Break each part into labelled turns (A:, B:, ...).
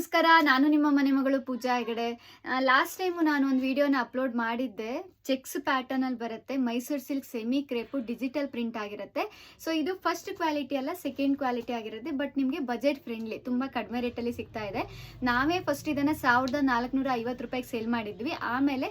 A: ನಮಸ್ಕಾರ. ನಾನು ನಿಮ್ಮ ಮನೆ ಮಗಳು ಪೂಜಾ ಹೆಗಡೆ. ಲಾಸ್ಟ್ ಟೈಮು ನಾನು ಒಂದು ವಿಡಿಯೋನ ಅಪ್ಲೋಡ್ ಮಾಡಿದ್ದೆ. ಚೆಕ್ಸ್ ಪ್ಯಾಟರ್ನಲ್ಲಿ ಬರುತ್ತೆ, Mysuru silk semi crepe digital print ಆಗಿರುತ್ತೆ. ಸೊ ಇದು ಫಸ್ಟ್ ಕ್ವಾಲಿಟಿ ಅಲ್ಲ, ಸೆಕೆಂಡ್ ಕ್ವಾಲಿಟಿ ಆಗಿರುತ್ತೆ. ಬಟ್ ನಿಮಗೆ ಬಜೆಟ್ ಫ್ರೆಂಡ್ಲಿ, ತುಂಬ ಕಡಿಮೆ ರೇಟಲ್ಲಿ ಸಿಗ್ತಾ ಇದೆ. ನಾವೇ ಫಸ್ಟ್ ಇದನ್ನು 1450 ರೂಪಾಯಿಗೆ ಸೇಲ್ ಮಾಡಿದ್ವಿ. ಆಮೇಲೆ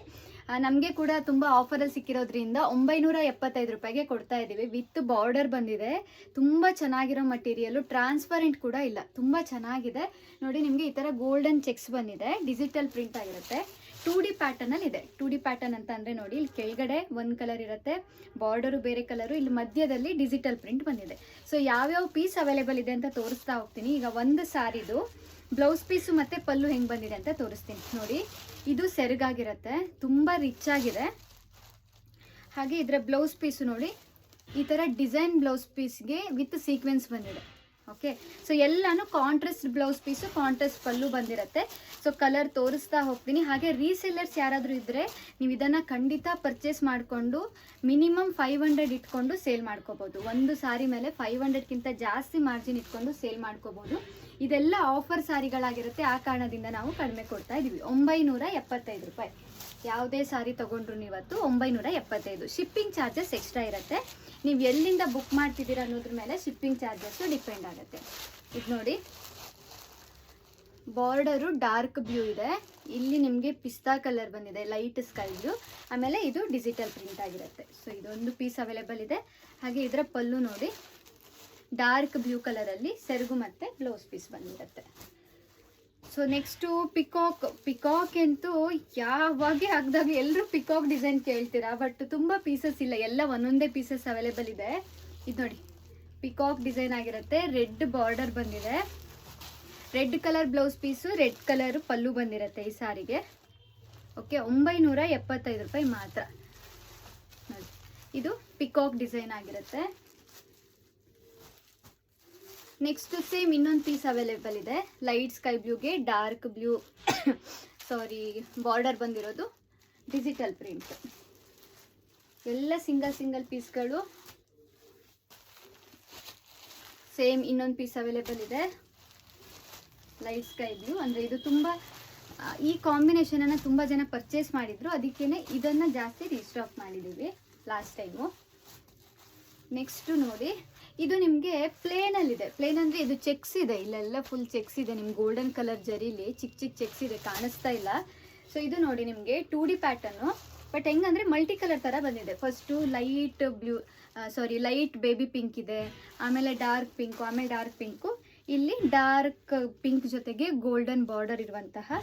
A: ನಮಗೆ ಕೂಡ ತುಂಬ ಆಫರಲ್ಲಿ ಸಿಕ್ಕಿರೋದ್ರಿಂದ 975 ರೂಪಾಯಿಗೆ ಕೊಡ್ತಾ ಇದ್ದೀವಿ. ವಿತ್ ಬಾರ್ಡರ್ ಬಂದಿದೆ. ತುಂಬ ಚೆನ್ನಾಗಿರೋ ಮಟೀರಿಯಲು, ಟ್ರಾನ್ಸ್ಪರೆಂಟ್ ಕೂಡ ಇಲ್ಲ, ತುಂಬ ಚೆನ್ನಾಗಿದೆ ನೋಡಿ. ನಿಮಗೆ ಈ ಥರ ಗೋಲ್ಡನ್ ಚೆಕ್ಸ್ ಬಂದಿದೆ, ಡಿಜಿಟಲ್ ಪ್ರಿಂಟ್ ಆಗಿರುತ್ತೆ. 2D ಪ್ಯಾಟರ್ನಲ್ಲಿ ಇದೆ. 2D ಪ್ಯಾಟರ್ನ್ ಅಂತ ಅಂದರೆ ನೋಡಿ, ಇಲ್ಲಿ ಕೆಳಗಡೆ ಒಂದು ಕಲರ್ ಇರುತ್ತೆ, ಬಾರ್ಡರು ಬೇರೆ ಕಲರು, ಇಲ್ಲಿ ಮಧ್ಯದಲ್ಲಿ ಡಿಜಿಟಲ್ ಪ್ರಿಂಟ್ ಬಂದಿದೆ. ಸೊ ಯಾವ್ಯಾವ ಪೀಸ್ ಅವೈಲೇಬಲ್ ಇದೆ ಅಂತ ತೋರಿಸ್ತಾ ಹೋಗ್ತೀನಿ. ಈಗ ಒಂದು ಸಾರಿದು ಬ್ಲೌಸ್ ಪೀಸು ಮತ್ತು ಪಲ್ಲು ಹೆಂಗೆ ಬಂದಿದೆ ಅಂತ ತೋರಿಸ್ತೀನಿ ನೋಡಿ. ಇದು ಸೆರಗಾಗಿರುತ್ತೆ, ತುಂಬ ರಿಚ್ ಆಗಿದೆ. ಹಾಗೆ ಇದರ ಬ್ಲೌಸ್ ಪೀಸು ನೋಡಿ, ಈ ಥರ ಡಿಸೈನ್ ಬ್ಲೌಸ್ ಪೀಸ್ಗೆ ವಿತ್ ಸೀಕ್ವೆನ್ಸ್ ಬಂದಿದೆ. ಓಕೆ, ಸೊ ಎಲ್ಲಾನು ಕಾಂಟ್ರಾಸ್ಟ್ ಬ್ಲೌಸ್ ಪೀಸು, ಕಾಂಟ್ರಾಸ್ಟ್ ಪಲ್ಲು ಬಂದಿರುತ್ತೆ. ಸೊ ಕಲರ್ ತೋರಿಸ್ತಾ ಹೋಗ್ತೀನಿ. ಹಾಗೆ ರೀಸೇಲರ್ಸ್ ಯಾರಾದರೂ ಇದ್ದರೆ ನೀವು ಇದನ್ನು ಖಂಡಿತ ಪರ್ಚೇಸ್ ಮಾಡಿಕೊಂಡು ಮಿನಿಮಮ್ 500 ಇಟ್ಕೊಂಡು ಸೇಲ್ ಮಾಡ್ಕೋಬೋದು. ಒಂದು ಸಾರಿ ಮೇಲೆ 500ಕ್ಕಿಂತ ಜಾಸ್ತಿ ಮಾರ್ಜಿನ್ ಇಟ್ಕೊಂಡು ಸೇಲ್ ಮಾಡ್ಕೋಬೋದು. ಇದೆಲ್ಲ ಆಫರ್ ಸಾರಿಗಳಾಗಿರುತ್ತೆ, ಆ ಕಾರಣದಿಂದ ನಾವು ಕಡಿಮೆ ಕೊಡ್ತಾ ಇದ್ದೀವಿ. 975 ರೂಪಾಯಿ ಯಾವುದೇ ಸಾರಿ ತೊಗೊಂಡ್ರು ನೀವತ್ತು 975. ಶಿಪ್ಪಿಂಗ್ ಚಾರ್ಜಸ್ ಎಕ್ಸ್ಟ್ರಾ ಇರುತ್ತೆ. ನೀವು ಎಲ್ಲಿಂದ ಬುಕ್ ಮಾಡ್ತಿದ್ದೀರಾ ಅನ್ನೋದ್ರ ಮೇಲೆ ಶಿಪ್ಪಿಂಗ್ ಚಾರ್ಜಸ್ಸು ಡಿಪೆಂಡ್ ಆಗುತ್ತೆ. ಇದು ನೋಡಿ, ಬಾರ್ಡರು ಡಾರ್ಕ್ ಬ್ಲೂ ಇದೆ, ಇಲ್ಲಿ ನಿಮಗೆ ಪಿಸ್ತಾ ಕಲರ್ ಬಂದಿದೆ, ಲೈಟ್ ಸ್ಕೈ ಬ್ಲೂ. ಆಮೇಲೆ ಇದು ಡಿಜಿಟಲ್ ಪ್ರಿಂಟ್ ಆಗಿರುತ್ತೆ. ಸೊ ಇದೊಂದು ಪೀಸ್ ಅವೈಲೇಬಲ್ ಇದೆ. ಹಾಗೆ ಇದರ ಪಲ್ಲು ನೋಡಿ, ಡಾರ್ಕ್ ಬ್ಲೂ ಕಲರಲ್ಲಿ ಸೆರಗು ಮತ್ತು ಬ್ಲೌಸ್ ಪೀಸ್ ಬಂದಿರುತ್ತೆ. ಸೊ ನೆಕ್ಸ್ಟು ಪಿಕಾಕ್ ಅಂತೂ ಯಾವಾಗ ಹಾಕಿದಾಗ ಎಲ್ಲರೂ ಪಿಕಾಕ್ ಡಿಸೈನ್ ಕೇಳ್ತೀರಾ, ಬಟ್ ತುಂಬ ಪೀಸಸ್ ಇಲ್ಲ, ಎಲ್ಲ ಒಂದೊಂದೇ ಪೀಸಸ್ ಅವೈಲೇಬಲ್ ಇದೆ. ಇದು ನೋಡಿ, ಪಿಕಾಕ್ ಡಿಸೈನ್ ಆಗಿರುತ್ತೆ, ರೆಡ್ ಬಾರ್ಡರ್ ಬಂದಿದೆ, red colour blouse piece, red colour pallu ಬಂದಿರುತ್ತೆ ಈ ಸಾರಿಗೆ. ಓಕೆ, 975 ರೂಪಾಯಿ ಮಾತ್ರ ನೋಡಿ. ಇದು ಪಿಕಾಕ್ ಡಿಸೈನ್ ಆಗಿರುತ್ತೆ. ನೆಕ್ಸ್ಟ್ ಸೇಮ್ ಇನ್ನೊಂದು ಪೀಸ್ ಅವೈಲೇಬಲ್ ಇದೆ, ಲೈಟ್ ಸ್ಕೈ ಬ್ಲೂಗೆ ಡಾರ್ಕ್ ಬ್ಲೂ ಬಾರ್ಡರ್ ಬಂದಿರೋದು, ಡಿಜಿಟಲ್ ಪ್ರಿಂಟ್. ಎಲ್ಲ ಸಿಂಗಲ್ ಪೀಸ್ಗಳು. ಸೇಮ್ ಇನ್ನೊಂದು ಪೀಸ್ ಅವೈಲೇಬಲ್ ಇದೆ, ಲೈಟ್ ಸ್ಕೈ ಬ್ಲೂ. ಅಂದರೆ ಇದು ತುಂಬ ಈ ಕಾಂಬಿನೇಷನನ್ನು ತುಂಬ ಜನ ಪರ್ಚೇಸ್ ಮಾಡಿದ್ರು, ಅದಕ್ಕೇ ಇದನ್ನು ಜಾಸ್ತಿ ರೀಸ್ಟಾಕ್ ಮಾಡಿದ್ದೀವಿ ಲಾಸ್ಟ್ ಟೈಮು. ನೆಕ್ಸ್ಟು ನೋಡಿ, ಇದು ನಿಮಗೆ ಪ್ಲೇನಲ್ಲಿದೆ. ಪ್ಲೇನ್ ಅಂದರೆ ಇದು ಚೆಕ್ಸ್ ಇದೆ, ಇಲ್ಲೆಲ್ಲ ಫುಲ್ ಚೆಕ್ಸ್ ಇದೆ, ನಿಮ್ಗೆ ಗೋಲ್ಡನ್ ಕಲರ್ ಜರೀಲಿ ಚಿಕ್ಕ ಚೆಕ್ಸ್ ಇದೆ, ಕಾಣಿಸ್ತಾ ಇಲ್ಲ. ಸೊ ಇದು ನೋಡಿ ನಿಮಗೆ 2D ಪ್ಯಾಟರ್ನು, ಬಟ್ ಹೆಂಗಂದರೆ ಮಲ್ಟಿ ಕಲರ್ ಥರ ಬಂದಿದೆ. ಫಸ್ಟು ಲೈಟ್ ಬೇಬಿ ಪಿಂಕ್ ಇದೆ, ಆಮೇಲೆ ಡಾರ್ಕ್ ಪಿಂಕು, ಆಮೇಲೆ ಡಾರ್ಕ್ ಪಿಂಕು, ಇಲ್ಲಿ ಡಾರ್ಕ್ ಪಿಂಕ್ ಜೊತೆಗೆ ಗೋಲ್ಡನ್ ಬಾರ್ಡರ್ ಇರುವಂತಹ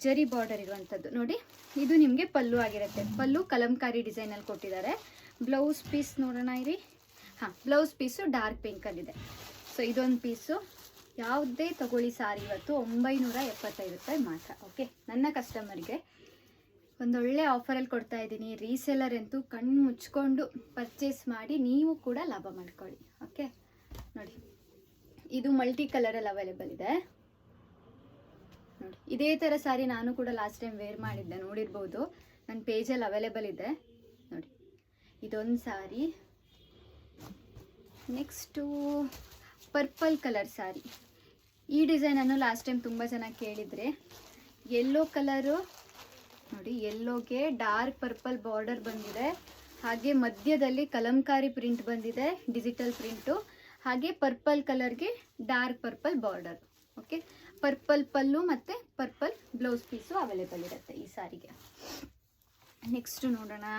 A: ಜರಿ ಬಾರ್ಡರ್ ಇರುವಂಥದ್ದು ನೋಡಿ. ಇದು ನಿಮಗೆ ಪಲ್ಲು ಆಗಿರುತ್ತೆ. ಪಲ್ಲು ಕಲಂಕಾರಿ ಡಿಸೈನಲ್ಲಿ ಕೊಟ್ಟಿದ್ದಾರೆ. ಬ್ಲೌಸ್ ಪೀಸ್ ನೋಡೋಣ ಇರಿ. ಹಾಂ, ಬ್ಲೌಸ್ ಪೀಸು ಡಾರ್ಕ್ ಪಿಂಕಲ್ಲಿದೆ. ಸೊ ಇದೊಂದು ಪೀಸು ಯಾವುದೇ ತಗೊಳ್ಳಿ ಸಾರಿ ಇವತ್ತು 975 ರೂಪಾಯಿ ಮಾತ್ರ. ಓಕೆ, ನನ್ನ ಕಸ್ಟಮರ್ಗೆ ಒಂದೊಳ್ಳೆ ಆಫರಲ್ಲಿ ಕೊಡ್ತಾ ಇದ್ದೀನಿ. ರೀಸೇಲರ್ ಅಂತೂ ಕಣ್ಣು ಮುಚ್ಕೊಂಡು ಪರ್ಚೇಸ್ ಮಾಡಿ ನೀವು ಕೂಡ ಲಾಭ ಮಾಡ್ಕೊಳ್ಳಿ. ಓಕೆ ನೋಡಿ, ಇದು ಮಲ್ಟಿ ಕಲರಲ್ಲಿ ಅವೈಲೇಬಲ್ ಇದೆ ನೋಡಿ. ಇದೇ ಥರ ಸಾರಿ ನಾನು ಕೂಡ ಲಾಸ್ಟ್ ಟೈಮ್ ವೇರ್ ಮಾಡಿದ್ದೆ, ನೋಡಿರ್ಬೋದು, ನನ್ನ ಪೇಜಲ್ಲಿ ಅವೈಲೇಬಲ್ ಇದೆ ನೋಡಿ. ಇದೊಂದು ಸಾರಿ. ನೆಕ್ಸ್ಟು ಪರ್ಪಲ್ ಕಲರ್ ಸಾರಿ. ಈ ಡಿಸೈನನ್ನು ಲಾಸ್ಟ್ ಟೈಮ್ ತುಂಬ ಜನ ಕೇಳಿದರೆ. ಯೆಲ್ಲೋ ಕಲರು ನೋಡಿ, ಯೆಲ್ಲೋಗೆ ಡಾರ್ಕ್ ಪರ್ಪಲ್ ಬಾರ್ಡರ್ ಬಂದಿದೆ, ಹಾಗೆ ಮಧ್ಯದಲ್ಲಿ ಕಲಂಕಾರಿ ಪ್ರಿಂಟ್ ಬಂದಿದೆ, ಡಿಜಿಟಲ್ ಪ್ರಿಂಟು. ಹಾಗೆ ಪರ್ಪಲ್ ಕಲರ್ಗೆ dark purple border. Okay, purple pallu ಮತ್ತು ಪರ್ಪಲ್ ಬ್ಲೌಸ್ ಪೀಸು ಅವೈಲೇಬಲ್ ಇರುತ್ತೆ ಈ ಸಾರಿಗೆ. ನೆಕ್ಸ್ಟು ನೋಡೋಣ.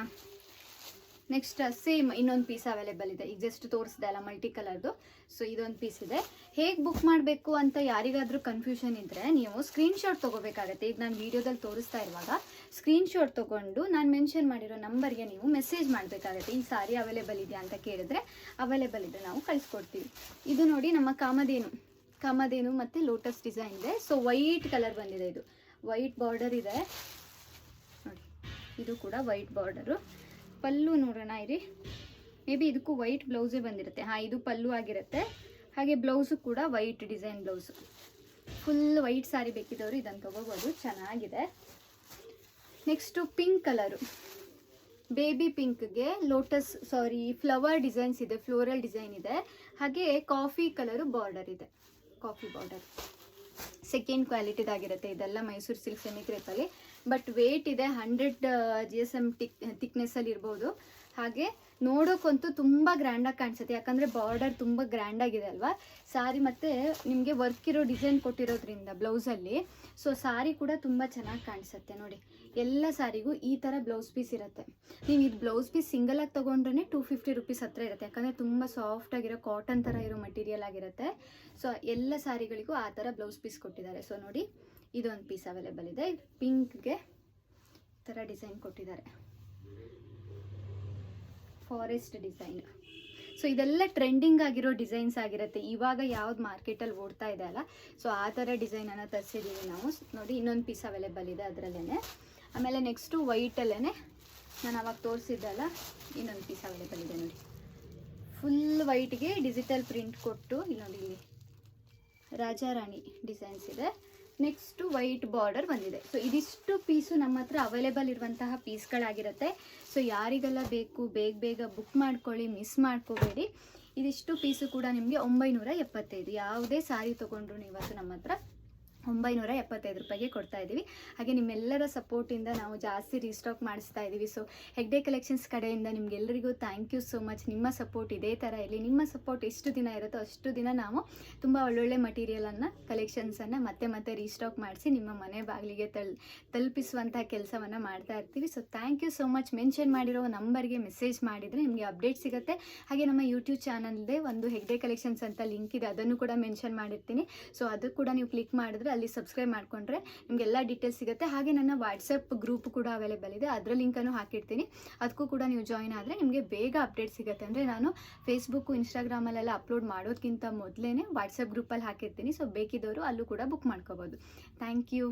A: ನೆಕ್ಸ್ಟ್ ಸೇಮ್ ಇನ್ನೊಂದು ಪೀಸ್ ಅವೈಲೇಬಲ್ ಇದೆ, ಈಗ ಜಸ್ಟ್ ತೋರಿಸ್ದೆ ಅಲ್ಲ ಮಲ್ಟಿ ಕಲರ್ದು. ಸೊ ಇದೊಂದು ಪೀಸ್ ಇದೆ. ಹೇಗೆ ಬುಕ್ ಮಾಡಬೇಕು ಅಂತ ಯಾರಿಗಾದರೂ ಕನ್ಫ್ಯೂಷನ್ ಇದ್ದರೆ ನೀವು ಸ್ಕ್ರೀನ್ಶಾಟ್ ತೊಗೋಬೇಕಾಗತ್ತೆ. ಈಗ ನಾನು ವೀಡಿಯೋದಲ್ಲಿ ತೋರಿಸ್ತಾ ಇರುವಾಗ ಸ್ಕ್ರೀನ್ಶಾಟ್ ತೊಗೊಂಡು ನಾನು ಮೆನ್ಷನ್ ಮಾಡಿರೋ ನಂಬರ್ಗೆ ನೀವು ಮೆಸೇಜ್ ಮಾಡಬೇಕಾಗತ್ತೆ. ಈ ಸಾರಿ ಅವೈಲೇಬಲ್ ಇದೆಯಾ ಅಂತ ಕೇಳಿದ್ರೆ ಅವೈಲೇಬಲ್ ಇದೆ, ನಾವು ಕಳಿಸ್ಕೊಡ್ತೀವಿ. ಇದು ನೋಡಿ, ನಮ್ಮ ಕಾಮಧೇನು ಮತ್ತು ಲೋಟಸ್ ಡಿಸೈನ್ ಇದೆ. ಸೊ ವೈಟ್ ಕಲರ್ ಬಂದಿದೆ, ಇದು ವೈಟ್ ಬಾರ್ಡರ್ ಇದೆ ನೋಡಿ. ಇದು ಕೂಡ ವೈಟ್ ಬಾರ್ಡರು. ಪಲ್ಲು ನೋಡೋಣ ಇರಿ. ಮೇ ಬಿ ಇದಕ್ಕೂ ವೈಟ್ ಬ್ಲೌಸೇ ಬಂದಿರುತ್ತೆ. ಹಾಂ, ಇದು ಪಲ್ಲು ಆಗಿರುತ್ತೆ. ಹಾಗೆ ಬ್ಲೌಸು ಕೂಡ white design blouse. Full white sari ಬೇಕಿದ್ದವರು ಇದನ್ನು ತೊಗೋಬೋದು, ಚೆನ್ನಾಗಿದೆ. ನೆಕ್ಸ್ಟು ಪಿಂಕ್ ಕಲರು, ಬೇಬಿ ಪಿಂಕ್ಗೆ ಫ್ಲವರ್ ಡಿಸೈನ್ಸ್ ಇದೆ, ಫ್ಲೋರಲ್ ಡಿಸೈನ್ ಇದೆ. ಹಾಗೆ ಕಾಫಿ ಕಲರು ಬಾರ್ಡರ್ ಇದೆ, ಕಾಫಿ ಬಾರ್ಡರ್. ಸೆಕೆಂಡ್ ಕ್ವಾಲಿಟಿದಾಗಿರುತ್ತೆ ಇದೆಲ್ಲ ಮೈಸೂರು ಸಿಲ್ಕ್ ಸೆಮಿ ಕ್ರೇಪಲ್ಲಿ. ಬಟ್ ವೇಟ್ ಇದೆ 100 GSM ಥಿಕ್ನೆಸ್ಸಲ್ಲಿ ಇರ್ಬೋದು. ಹಾಗೆ ನೋಡೋಕ್ಕಂತೂ ತುಂಬ ಗ್ರ್ಯಾಂಡಾಗಿ ಕಾಣಿಸುತ್ತೆ, ಯಾಕಂದರೆ ಬಾರ್ಡರ್ ತುಂಬ ಗ್ರ್ಯಾಂಡಾಗಿದೆ ಅಲ್ವಾ ಸಾರಿ. ಮತ್ತು ನಿಮಗೆ ವರ್ಕ್ ಇರೋ ಡಿಸೈನ್ ಕೊಟ್ಟಿರೋದ್ರಿಂದ ಬ್ಲೌಸಲ್ಲಿ, ಸೊ ಸಾರಿ ಕೂಡ ತುಂಬ ಚೆನ್ನಾಗಿ ಕಾಣಿಸುತ್ತೆ ನೋಡಿ. ಎಲ್ಲ ಸಾರಿಗೂ ಈ ಥರ ಬ್ಲೌಸ್ ಪೀಸ್ ಇರುತ್ತೆ. ನೀವು ಇದು ಬ್ಲೌಸ್ ಪೀಸ್ ಸಿಂಗಲಾಗಿ ತೊಗೊಂಡ್ರೆ 250 ರುಪೀಸ್ ಹತ್ರ ಇರುತ್ತೆ, ಯಾಕಂದರೆ ತುಂಬ ಸಾಫ್ಟಾಗಿರೋ ಕಾಟನ್ ಥರ ಇರೋ ಮಟೀರಿಯಲ್ ಆಗಿರುತ್ತೆ. ಸೊ ಎಲ್ಲ ಸಾರಿಗಳಿಗೂ ಆ ಥರ ಬ್ಲೌಸ್ ಪೀಸ್ ಕೊಟ್ಟಿದ್ದಾರೆ. ಸೊ ನೋಡಿ, ಇದೊಂದು ಪೀಸ್ ಅವೈಲೇಬಲ್ ಇದೆ. ಪಿಂಕ್ಗೆ ಈ ಥರ ಡಿಸೈನ್ ಕೊಟ್ಟಿದ್ದಾರೆ, ಫಾರೆಸ್ಟ್ ಡಿಸೈನ್. ಸೊ ಇದೆಲ್ಲ ಟ್ರೆಂಡಿಂಗ್ ಆಗಿರೋ ಡಿಸೈನ್ಸ್ ಆಗಿರುತ್ತೆ, ಇವಾಗ ಯಾವ್ದು ಮಾರ್ಕೆಟಲ್ಲಿ ಓಡ್ತಾ ಇದೆ ಅಲ್ಲ, ಸೊ ಆ ಥರ ಡಿಸೈನನ್ನು ತರಿಸಿದ್ದೀವಿ ನಾವು. ನೋಡಿ, ಇನ್ನೊಂದು ಪೀಸ್ ಅವೈಲೇಬಲ್ ಇದೆ ಅದರಲ್ಲೇ. ಆಮೇಲೆ ನೆಕ್ಸ್ಟು ವೈಟಲ್ಲೇ ನಾನು ಅವಾಗ ತೋರಿಸಿದ್ದಲ್ಲ, ಇನ್ನೊಂದು ಪೀಸ್ ಅವೈಲೇಬಲ್ ಇದೆ ನೋಡಿ. ಫುಲ್ ವೈಟ್ಗೆ ಡಿಜಿಟಲ್ ಪ್ರಿಂಟ್ ಕೊಟ್ಟು ಇಲ್ಲಿ ನೋಡಿ, ಇಲ್ಲಿ ರಾಜಾರಾಣಿ ಡಿಸೈನ್ಸ್ ಇದೆ. ನೆಕ್ಸ್ಟು ವೈಟ್ ಬಾರ್ಡರ್ ಬಂದಿದೆ. ಸೊ ಇದಿಷ್ಟು ಪೀಸು ನಮ್ಮ ಹತ್ರ ಅವೈಲೇಬಲ್ ಇರುವಂತಹ ಪೀಸ್ಗಳಾಗಿರುತ್ತೆ. ಸೊ ಯಾರಿಗೆಲ್ಲ ಬೇಕು ಬೇಗ ಬುಕ್ ಮಾಡ್ಕೊಳ್ಳಿ, ಮಿಸ್ ಮಾಡ್ಕೋಬೇಡಿ. ಇದಿಷ್ಟು ಪೀಸು ಕೂಡ ನಿಮಗೆ 975. ಯಾವುದೇ ಸಾರಿ ತೊಗೊಂಡ್ರು ಇವತ್ತು ನಮ್ಮ ಹತ್ರ 975 ರೂಪಾಯಿಗೆ ಕೊಡ್ತಾ ಇದ್ದೀವಿ. ಹಾಗೆ ನಿಮ್ಮೆಲ್ಲರ ಸಪೋರ್ಟಿಂದ ನಾವು ಜಾಸ್ತಿ ರೀಸ್ಟಾಕ್ ಮಾಡಿಸ್ತಾ ಇದ್ದೀವಿ. ಸೊ ಹೆಗ್ಡೆ ಕಲೆಕ್ಷನ್ಸ್ ಕಡೆಯಿಂದ ನಿಮಗೆಲ್ಲರಿಗೂ ಥ್ಯಾಂಕ್ ಯು ಸೋ ಮಚ್. ನಿಮ್ಮ ಸಪೋರ್ಟ್ ಇದೇ ಥರ ಇರಲಿ. ನಿಮ್ಮ ಸಪೋರ್ಟ್ ಎಷ್ಟು ದಿನ ಇರುತ್ತೋ ಅಷ್ಟು ದಿನ ನಾವು ತುಂಬ ಒಳ್ಳೊಳ್ಳೆ ಮಟೀರಿಯಲನ್ನು, ಕಲೆಕ್ಷನ್ಸನ್ನು ಮತ್ತೆ ರೀಸ್ಟಾಕ್ ಮಾಡಿಸಿ ನಿಮ್ಮ ಮನೆ ಬಾಗಿಲಿಗೆ ತಲುಪಿಸುವಂಥ ಕೆಲಸವನ್ನು ಮಾಡ್ತಾ ಇರ್ತೀವಿ. So thank you so much. Mention ಮಾಡಿರೋ ನಂಬರ್ಗೆ ಮೆಸೇಜ್ ಮಾಡಿದರೆ ನಿಮಗೆ ಅಪ್ಡೇಟ್ ಸಿಗುತ್ತೆ. ಹಾಗೆ ನಮ್ಮ ಯೂಟ್ಯೂಬ್ ಚಾನಲ್ದೇ ಒಂದು ಹೆಗ್ಡೆ ಕಲೆಕ್ಷನ್ಸ್ ಅಂತ ಲಿಂಕ್ ಇದೆ, ಅದನ್ನು ಕೂಡ ಮೆನ್ಷನ್ ಮಾಡಿರ್ತೀನಿ. ಸೊ ಅದು ಕೂಡ ನೀವು ಕ್ಲಿಕ್ ಮಾಡಿದ್ರೆ ಅಲ್ಲಿ ಸಬ್ಸ್ಕ್ರೈಬ್ ಮಾಡಿಕೊಂಡ್ರೆ ನಿಮಗೆಲ್ಲ ಡೀಟೇಲ್ಸ್ ಸಿಗುತ್ತೆ. ಹಾಗೆ ನನ್ನ ವಾಟ್ಸಪ್ ಗ್ರೂಪ್ ಕೂಡ ಅವೈಲೇಬಲ್ ಇದೆ, ಅದರ ಲಿಂಕನ್ನು ಹಾಕಿರ್ತೀನಿ. ಅದಕ್ಕೂ ಕೂಡ ನೀವು ಜಾಯಿನ್ ಆದರೆ ನಿಮಗೆ ಬೇಗ ಅಪ್ಡೇಟ್ ಸಿಗುತ್ತೆ. ಅಂದರೆ ನಾನು ಫೇಸ್ಬುಕ್ಕು ಇನ್ಸ್ಟಾಗ್ರಾಮಲ್ಲೆಲ್ಲ ಅಪ್ಲೋಡ್ ಮಾಡೋದಕ್ಕಿಂತ ಮೊದಲೇ ವಾಟ್ಸಪ್ ಗ್ರೂಪಲ್ಲಿ ಹಾಕಿರ್ತೀನಿ. ಸೊ ಬೇಕಿದ್ದವರು ಅಲ್ಲೂ ಕೂಡ ಬುಕ್ ಮಾಡ್ಕೋಬೋದು. Thank you.